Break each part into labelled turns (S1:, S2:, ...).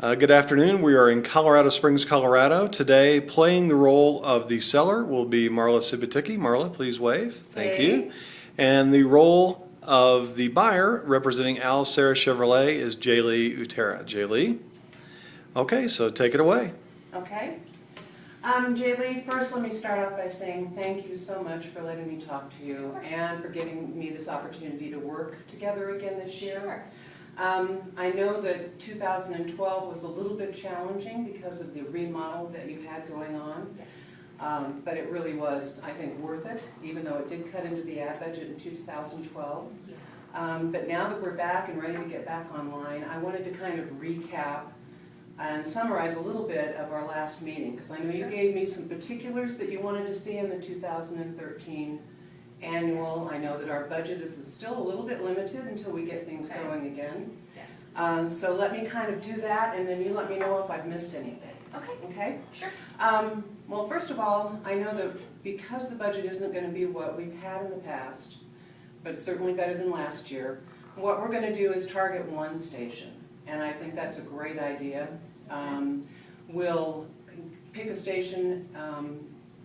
S1: Good afternoon. We are in Colorado Springs, Colorado. Today, playing the role of the seller will be Marla Sibiticki. Marla, please wave. Thank you. And the role of the buyer, representing Al Sarah Chevrolet, is Jaylee Utera. Jaylee? Okay, so take it away.
S2: Okay. Jaylee, first let me start off by saying thank you so much for letting me talk to you and for giving me this opportunity to work together again this year.
S3: Sure.
S2: I know that 2012 was a little bit challenging because of the remodel that you had going on.
S3: Yes.
S2: But it really was, I think, worth it, even though it did cut into the ad budget in 2012.
S3: Yeah.
S2: But now that we're back and ready to get back online, I wanted to kind of recap and summarize a little bit of our last meeting, because I know you gave me some particulars that you wanted to see in the 2013 annual.
S3: Yes.
S2: I know that our budget is still a little bit limited until we get things going again.
S3: Yes.
S2: So let me kind of do that, and then you let me know if I've missed anything.
S3: Okay.
S2: Okay?
S3: Sure.
S2: Well, first of all, I know that because the budget isn't going to be what we've had in the past, but it's certainly better than last year, what we're going to do is target one station. And I think that's a great idea. We'll pick a station,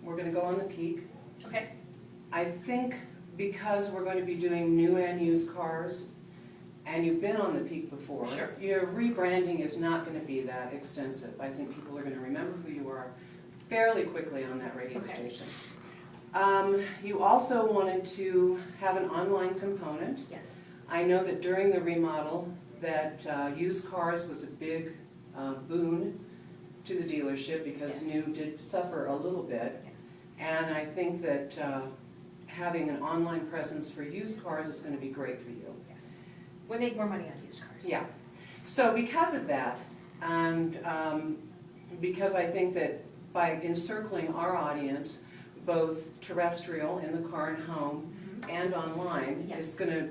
S2: we're going to go on the peak.
S3: Okay.
S2: I think because we're going to be doing new and used cars, and you've been on the peak before,
S3: Sure.
S2: your rebranding is not going to be that extensive. I think people are going to remember who you are fairly quickly on that radio station. You also wanted to have an online component.
S3: Yes.
S2: I know that during the remodel that used cars was a big boon to the dealership because
S3: Yes.
S2: new did suffer a little bit.
S3: Yes.
S2: And I think that having an online presence for used cars is going to be great for you.
S3: Yes. We make more money on used cars.
S2: Yeah. So because of that, and because I think that by encircling our audience, both terrestrial in the car and home and online,
S3: Yes.
S2: is going to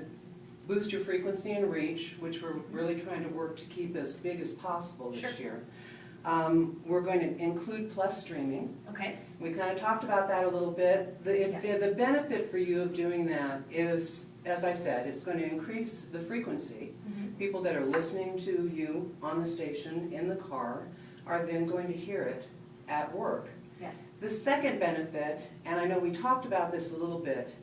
S2: boost your frequency and reach, which we're really trying to work to keep as big as possible this
S3: Sure.
S2: year. We're going to include plus streaming.
S3: Okay.
S2: We kind of talked about that a little bit.
S3: Yes.
S2: The benefit for you of doing that is, as I said, it's going to increase the frequency. People that are listening to you on the station in the car are then going to hear it at work.
S3: Yes.
S2: The second benefit, and I know we talked about this a little bit,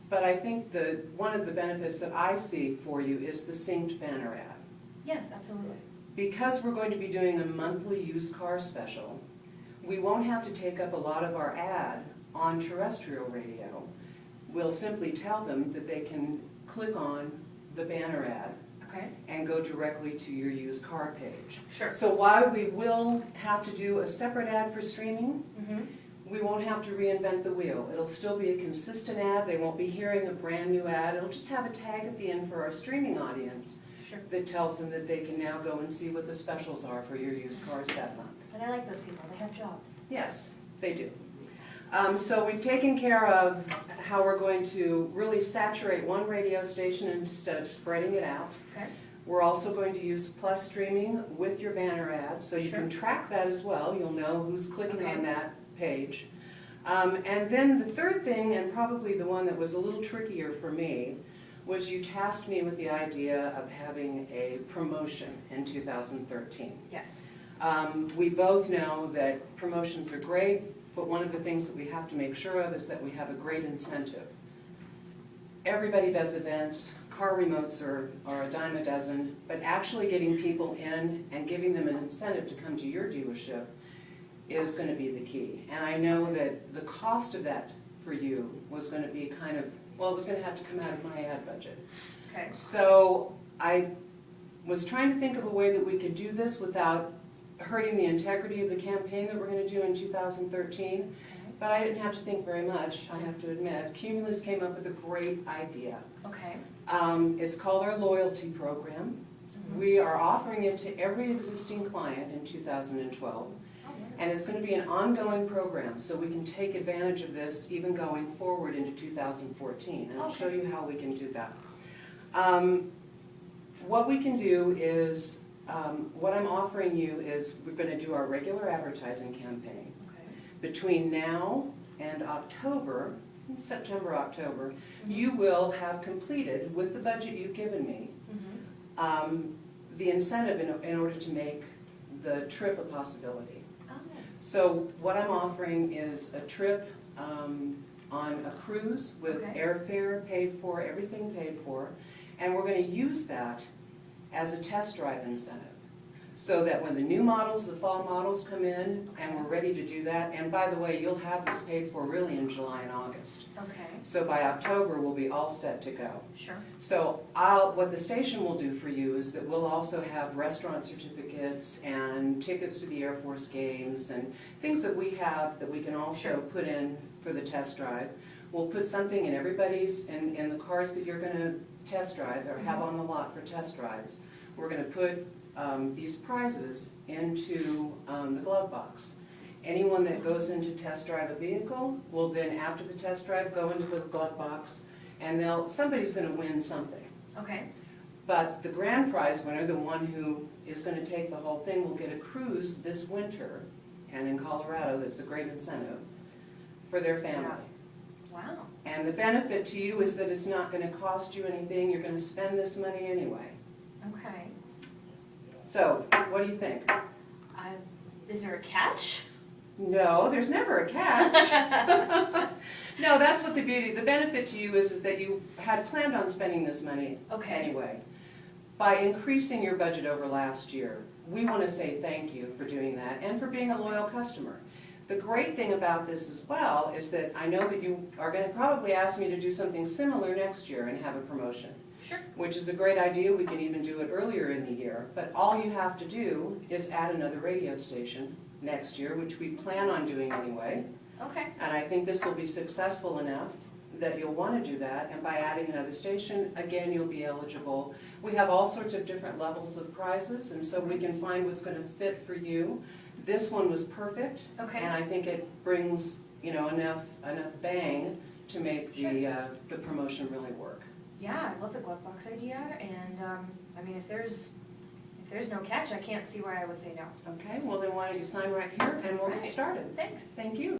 S2: but I think one of the benefits that I see for you is the synced banner ad.
S3: Yes, absolutely.
S2: Because we're going to be doing a monthly used car special, we won't have to take up a lot of our ad on terrestrial radio. We'll simply tell them that they can click on the banner ad
S3: Okay.
S2: and go directly to your used car page.
S3: Sure.
S2: So while we will have to do a separate ad for streaming, we won't have to reinvent the wheel. It'll still be a consistent ad. They won't be hearing a brand new ad. It'll just have a tag at the end for our streaming audience.
S3: Sure.
S2: That tells them that they can now go and see what the specials are for your used cars that month.
S3: But I like those people. They have jobs.
S2: Yes, they do. So we've taken care of how we're going to really saturate one radio station instead of spreading it out.
S3: Okay.
S2: We're also going to use plus streaming with your banner ads, so you
S3: Sure.
S2: can track that as well. You'll know who's clicking
S3: Okay.
S2: on that page. And then the third thing, and probably the one that was a little trickier for me, was you tasked me with the idea of having a promotion in 2013.
S3: Yes.
S2: We both know that promotions are great, but one of the things that we have to make sure of is that we have a great incentive. Everybody does events, car remotes are a dime a dozen, but actually getting people in and giving them an incentive to come to your dealership is going to be the key. And I know that the cost of that for you was going to be kind of, well, it was going to have to come out of my ad budget.
S3: Okay.
S2: So I was trying to think of a way that we could do this without hurting the integrity of the campaign that we're going to do in 2013. But I didn't have to think very much, I have to admit. Cumulus came up with a great idea.
S3: Okay.
S2: It's called our loyalty program. We are offering it to every existing client in 2012. And it's going to be an ongoing program, so we can take advantage of this even going forward into 2014. And I'll show you how we can do that. What we can do is, what I'm offering you is we're going to do our regular advertising campaign.
S3: Okay.
S2: Between now and October, September, October, you will have completed, with the budget you've given me, the incentive in order to make the trip a possibility.
S3: Oh,
S2: So what I'm offering is a trip on a cruise with
S3: Okay.
S2: airfare paid for, everything paid for, and we're going to use that as a test drive incentive. So that when the new models, the fall models come in, and we're ready to do that, and by the way, you'll have this paid for really in July and August.
S3: okay,
S2: So by October, we'll be all set to go.
S3: sure.
S2: So what the station will do for you is that we'll also have restaurant certificates and tickets to the Air Force games and things that we have that we can also
S3: Sure.
S2: put in for the test drive. We'll put something in everybody's, in the cars that you're gonna test drive or have on the lot for test drives. We're gonna put these prizes into the glove box. Anyone that goes in to test drive a vehicle will then, after the test drive, go into the glove box, and somebody's gonna win something.
S3: Okay,
S2: But the grand prize winner, the one who is gonna take the whole thing, will get a cruise this winter, and in Colorado, that's a great incentive, for their family.
S3: wow,
S2: And the benefit to you is that it's not gonna cost you anything, you're gonna spend this money anyway.
S3: okay.
S2: So, what do you think?
S3: Is there a catch?
S2: No, there's never a catch. No, that's what the benefit to you is that you had planned on spending this money
S3: Okay.
S2: anyway. By increasing your budget over last year, we want to say thank you for doing that and for being a loyal customer. The great thing about this as well is that I know that you are going to probably ask me to do something similar next year and have a promotion.
S3: Sure.
S2: Which is a great idea, we can even do it earlier in the year, but all you have to do is add another radio station next year, which we plan on doing anyway,
S3: Okay,
S2: and I think this will be successful enough that you'll want to do that, and by adding another station, again, you'll be eligible. We have all sorts of different levels of prizes, and so we can find what's going to fit for you. This one was perfect,
S3: Okay.
S2: and I think it brings, enough bang to make the promotion really work.
S3: yeah, I love the glove box idea, and, I mean, if there's no catch, I can't see why I would say no.
S2: Okay, well then why don't you sign right here and we'll get
S3: Right.
S2: started.
S3: Thanks.
S2: Thank you.